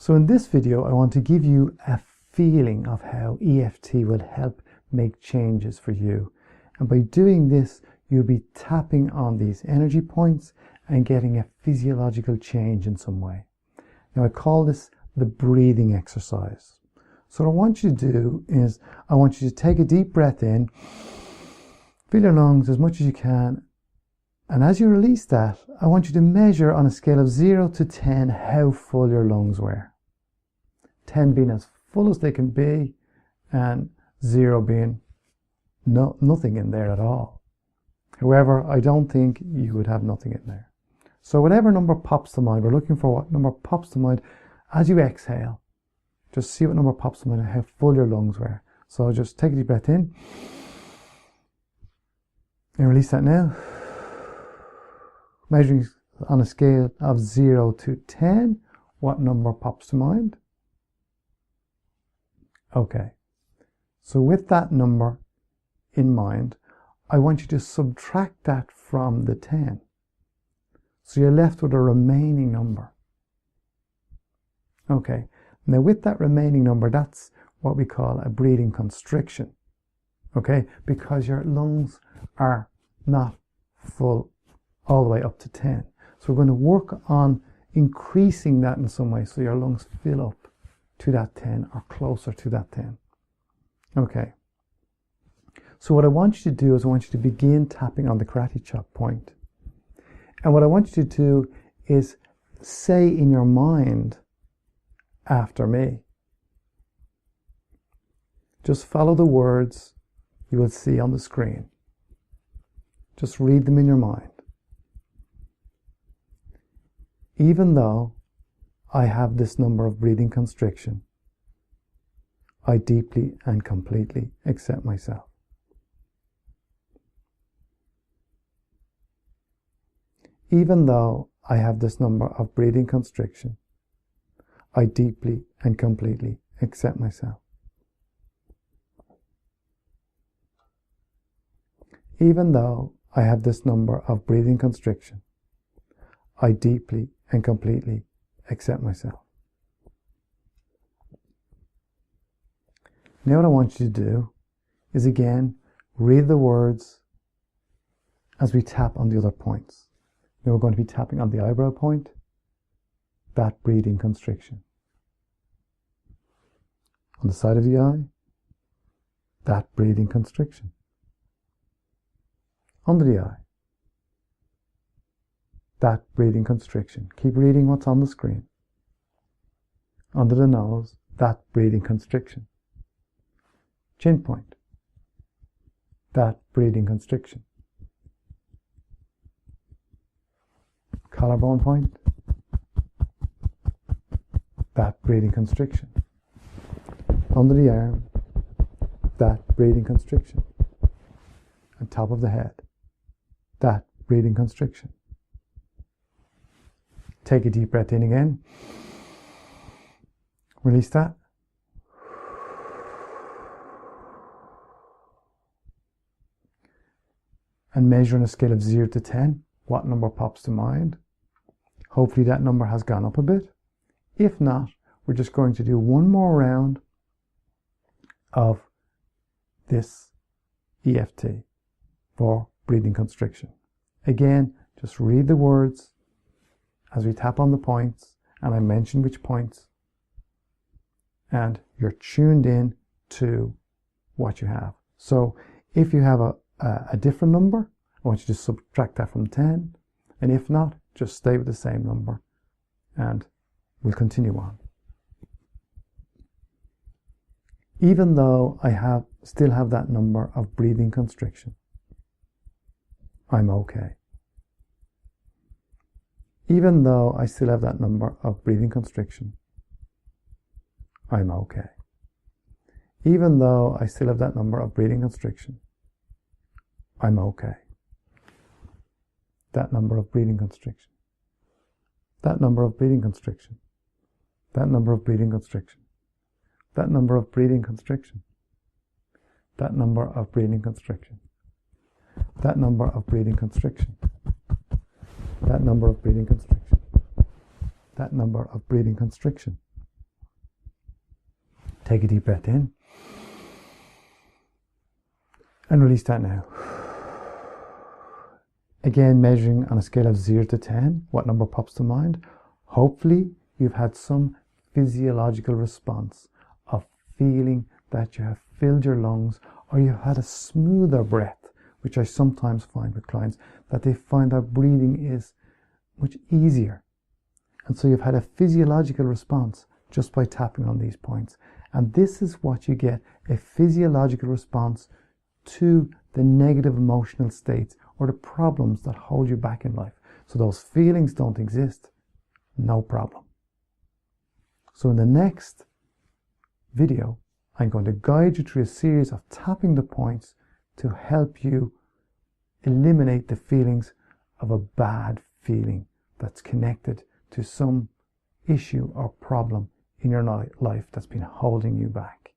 So in this video, I want to give you a feeling of how EFT will help make changes for you. And by doing this, you'll be tapping on these energy points and getting a physiological change in some way. Now I call this the breathing exercise. So what I want you to do is I want you to take a deep breath in, fill your lungs as much as you can, and as you release that, I want you to measure on a scale of 0 to 10 how full your lungs were. 10 being as full as they can be, and 0 being nothing in there at all. However, I don't think you would have nothing in there. So whatever number pops to mind, we're looking for what number pops to mind as you exhale. Just see what number pops to mind and how full your lungs were. So just take a deep breath in and release that now. Measuring on a scale of 0 to 10, what number pops to mind? Okay, so with that number in mind, I want you to subtract that from the 10. So you're left with a remaining number. Okay, now with that remaining number, that's what we call a breathing constriction. Okay, because your lungs are not full all the way up to 10. So we're going to work on increasing that in some way so your lungs fill up to that 10 or closer to that 10. Okay. So what I want you to do is I want you to begin tapping on the karate chop point. And what I want you to do is say in your mind after me. Just follow the words you will see on the screen. Just read them in your mind. Even though I have this number of breathing constriction, I deeply and completely accept myself. Even though I have this number of breathing constriction, I deeply and completely accept myself. Even though I have this number of breathing constriction, I deeply and completely accept myself. Now what I want you to do is again read the words as we tap on the other points. Now we're going to be tapping on the eyebrow point, that breathing constriction. On the side of the eye, that breathing constriction. Under the eye, that breathing constriction. Keep reading what's on the screen. Under the nose, that breathing constriction. Chin point, that breathing constriction. Collarbone point, that breathing constriction. Under the arm, that breathing constriction. And top of the head, that breathing constriction. Take a deep breath in again. Release that. And measure on a scale of 0 to 10, what number pops to mind. Hopefully that number has gone up a bit. If not, we're just going to do one more round of this EFT for breathing constriction. Again, just read the words as we tap on the points, and I mention which points, and you're tuned in to what you have. So if you have a different number, I want you to subtract that from 10, and if not, just stay with the same number, and we'll continue on. Even though I still have that number of breathing constriction, I'm okay. Even though I still have that number of breathing constriction, I'm okay. Even though I still have that number of breathing constriction, I'm okay. That number of breathing constriction. That number of breathing constriction. That number of breathing constriction. That number of breathing constriction. That number of breathing constriction. That number of breathing constriction. That number of breathing constriction. That number of breathing constriction. Take a deep breath in. And release that now. Again, measuring on a scale of 0 to 10, what number pops to mind? Hopefully, you've had some physiological response of feeling that you have filled your lungs, or you've had a smoother breath, which I sometimes find with clients, that they find that breathing is much easier. And so you've had a physiological response just by tapping on these points. And this is what you get, a physiological response to the negative emotional states or the problems that hold you back in life. So those feelings don't exist, no problem. So in the next video, I'm going to guide you through a series of tapping the points to help you eliminate the feelings of a bad feeling that's connected to some issue or problem in your life that's been holding you back.